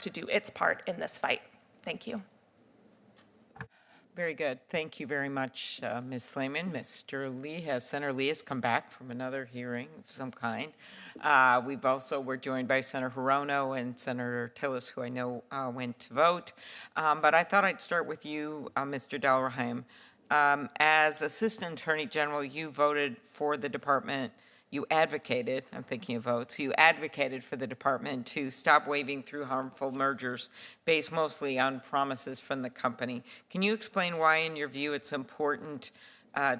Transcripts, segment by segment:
to do its part in this fight. Thank you. Very good. Thank you very much, Ms. Slayman. Senator Lee has come back from another hearing of some kind. We're joined by Senator Hirono and Senator Tillis, who I know went to vote. But I thought I'd start with you, Mr. Delrahim. As Assistant Attorney General, you voted for the department. You advocated, I'm thinking of votes, you advocated for the department to stop waving through harmful mergers based mostly on promises from the company. Can you explain why, in your view, it's important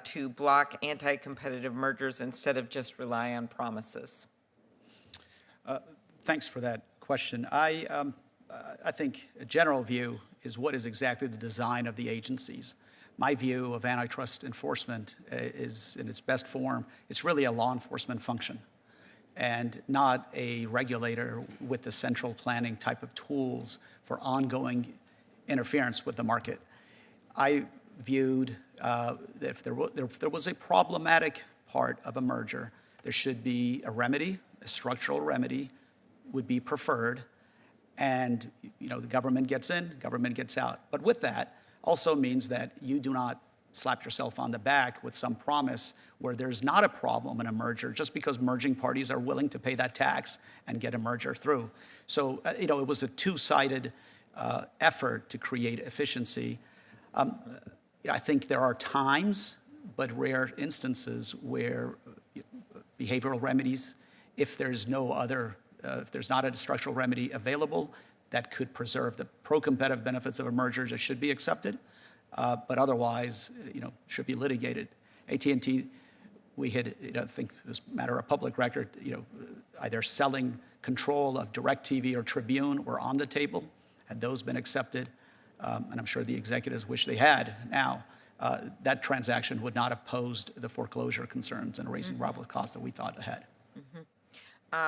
to block anti-competitive mergers instead of just rely on promises? Thanks for that question. I think a general view is what is exactly the design of the agencies. My view of antitrust enforcement is, in its best form, it's really a law enforcement function and not a regulator with the central planning type of tools for ongoing interference with the market. I viewed that if there was a problematic part of a merger, there should be a remedy, a structural remedy would be preferred, and the government gets in, government gets out. But with that, also means that you do not slap yourself on the back with some promise where there's not a problem in a merger just because merging parties are willing to pay that tax and get a merger through. So, it was a two-sided effort to create efficiency. I think there are times, but rare instances, where behavioral remedies, if there's not a structural remedy available, that could preserve the pro-competitive benefits of a merger that should be accepted, but otherwise, should be litigated. AT&T, we had, I think it was a matter of public record, either selling control of DirecTV or Tribune were on the table. Had those been accepted, and I'm sure the executives wish they had now, that transaction would not have posed the foreclosure concerns and raising rival costs that we thought ahead. Mm-hmm.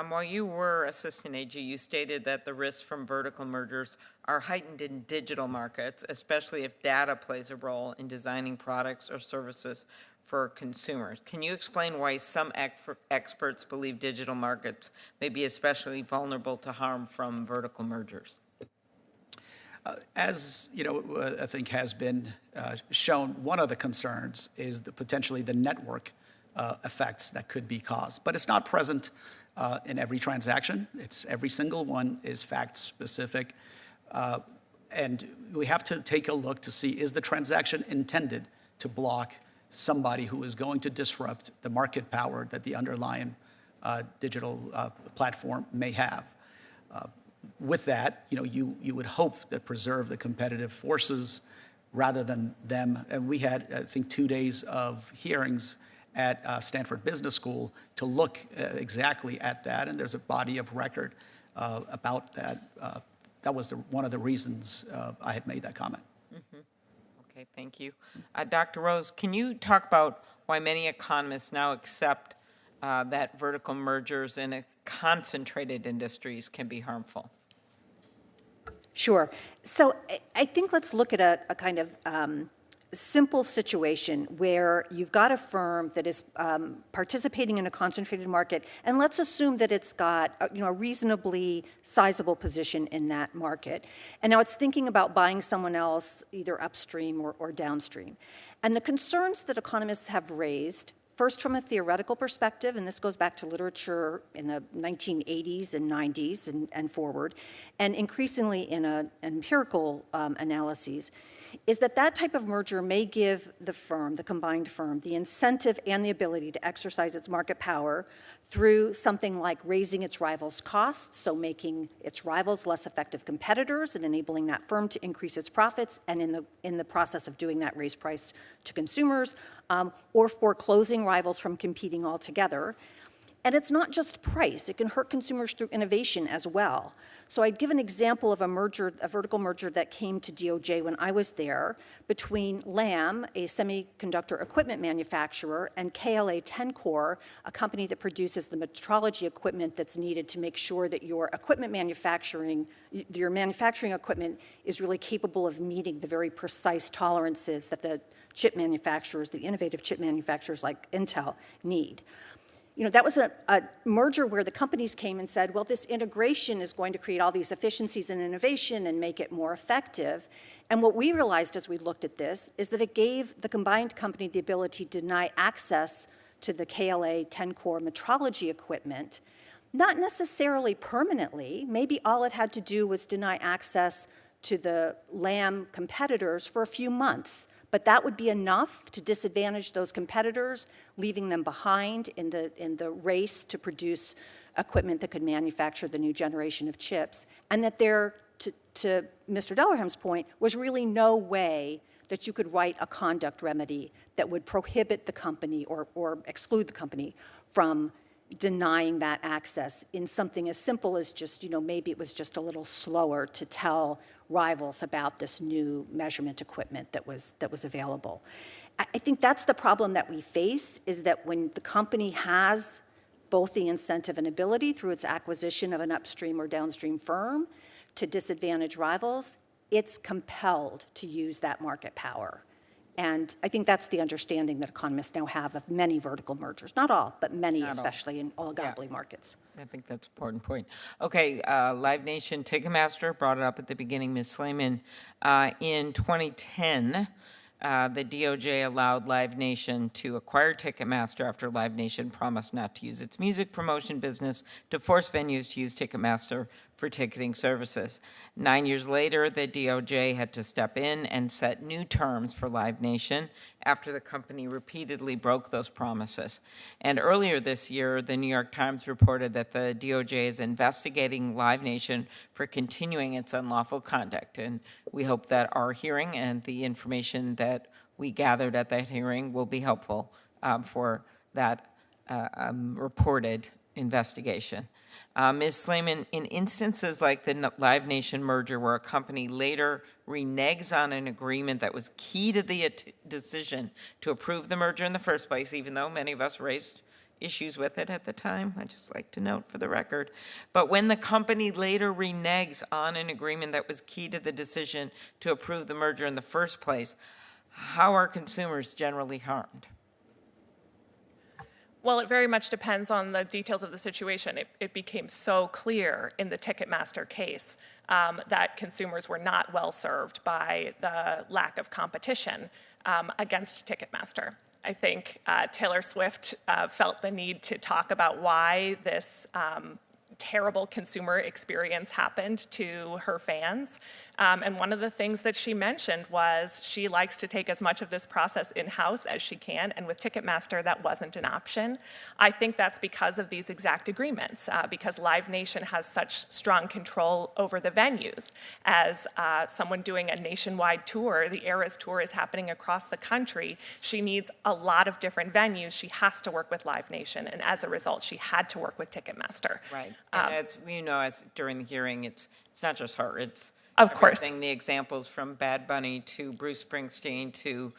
While you were Assistant AG, you stated that the risks from vertical mergers are heightened in digital markets, especially if data plays a role in designing products or services for consumers. Can you explain why some experts believe digital markets may be especially vulnerable to harm from vertical mergers? As I think has been shown, one of the concerns is potentially the network effects that could be caused, but it's not present in every transaction. Every single one is fact specific, and we have to take a look to see, is the transaction intended to block somebody who is going to disrupt the market power that the underlying digital platform may have. With that, you would hope that preserve the competitive forces rather than them. And we had, I think, 2 days of hearings at Stanford Business School to look exactly at that, and there's a body of record about that. That was one of the reasons I had made that comment. Mm-hmm. Okay, thank you. Dr. Rose, can you talk about why many economists now accept that vertical mergers in a concentrated industries can be harmful? Sure. So I think let's look at a kind of simple situation where you've got a firm that is participating in a concentrated market, and let's assume that it's got a reasonably sizable position in that market. And now it's thinking about buying someone else either upstream or downstream. And the concerns that economists have raised, first from a theoretical perspective, and this goes back to literature in the 1980s and 90s and forward, and increasingly in empirical analyses, is that type of merger may give the firm, the combined firm, the incentive and the ability to exercise its market power through something like raising its rivals' costs, so making its rivals less effective competitors and enabling that firm to increase its profits, and in the process of doing that, raise price to consumers, or foreclosing rivals from competing altogether. And it's not just price, it can hurt consumers through innovation as well. So I'd give an example of a vertical merger that came to DOJ when I was there between Lam, a semiconductor equipment manufacturer, and KLA-Tencor, a company that produces the metrology equipment that's needed to make sure that your manufacturing equipment is really capable of meeting the very precise tolerances that the chip manufacturers, the innovative chip manufacturers like Intel, need. that was a merger where the companies came and said, well, this integration is going to create all these efficiencies and innovation and make it more effective. And what we realized as we looked at this is that it gave the combined company the ability to deny access to the KLA 10-core metrology equipment, not necessarily permanently. Maybe all it had to do was deny access to the Lam competitors for a few months. But that would be enough to disadvantage those competitors, leaving them behind in the race to produce equipment that could manufacture the new generation of chips. And that there, to Mr. Dellerham's point, was really no way that you could write a conduct remedy that would prohibit the company or exclude the company from denying that access in something as simple as just, maybe it was just a little slower to tell rivals about this new measurement equipment that was available. I think that's the problem that we face, is that when the company has both the incentive and ability through its acquisition of an upstream or downstream firm to disadvantage rivals, it's compelled to use that market power. And I think that's the understanding that economists now have of many vertical mergers. Not all, but many, especially in oligopoly markets. I think that's an important point. Okay, Live Nation, Ticketmaster brought it up at the beginning, Ms. Slayman. In 2010, the DOJ allowed Live Nation to acquire Ticketmaster after Live Nation promised not to use its music promotion business to force venues to use Ticketmaster for ticketing services. 9 years later, the DOJ had to step in and set new terms for Live Nation after the company repeatedly broke those promises. And earlier this year, the New York Times reported that the DOJ is investigating Live Nation for continuing its unlawful conduct. And we hope that our hearing and the information that we gathered at that hearing will be helpful for that reported investigation. Ms. Slayman, in instances like the Live Nation merger, where a company later reneges on an agreement that was key to the decision to approve the merger in the first place, even though many of us raised issues with it at the time, I'd just like to note for the record. But when the company later reneges on an agreement that was key to the decision to approve the merger in the first place, how are consumers generally harmed? Well, it very much depends on the details of the situation. It became so clear in the Ticketmaster case that consumers were not well served by the lack of competition against Ticketmaster. I think Taylor Swift felt the need to talk about why this terrible consumer experience happened to her fans. And one of the things that she mentioned was she likes to take as much of this process in-house as she can, and with Ticketmaster, that wasn't an option. I think that's because of these exact agreements, because Live Nation has such strong control over the venues. As someone doing a nationwide tour, the Eras Tour is happening across the country. She needs a lot of different venues. She has to work with Live Nation, and as a result, she had to work with Ticketmaster. Right. And as during the hearing, it's not just her. It's of course the examples from Bad Bunny to Bruce Springsteen to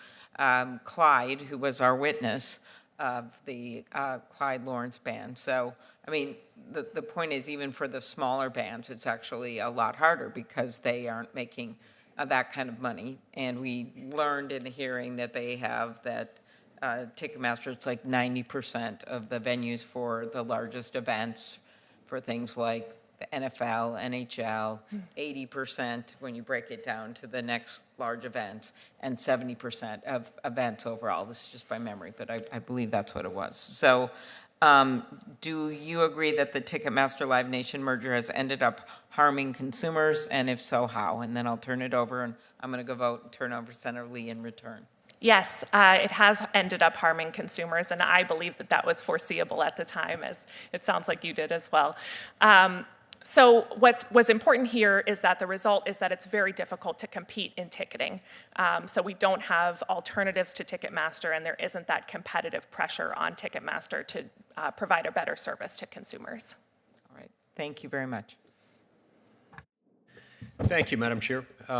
Clyde, who was our witness of the Clyde Lawrence band. So, I mean, the point is, even for the smaller bands, it's actually a lot harder because they aren't making that kind of money. And we learned in the hearing that they have that Ticketmaster, it's like 90% of the venues for the largest events for things like the NFL, NHL, 80% when you break it down to the next large events, and 70% of events overall. This is just by memory, but I believe that's what it was. So do you agree that the Ticketmaster Live Nation merger has ended up harming consumers, and if so, how? And then I'll turn it over, and I'm going to go vote and turn over to Senator Lee in return. Yes, it has ended up harming consumers, and I believe that that was foreseeable at the time, as it sounds like you did as well. So what's important here is that the result is that it's very difficult to compete in ticketing. So we don't have alternatives to Ticketmaster, and there isn't that competitive pressure on Ticketmaster to provide a better service to consumers. All right. Thank you very much. Thank you, Madam Chair.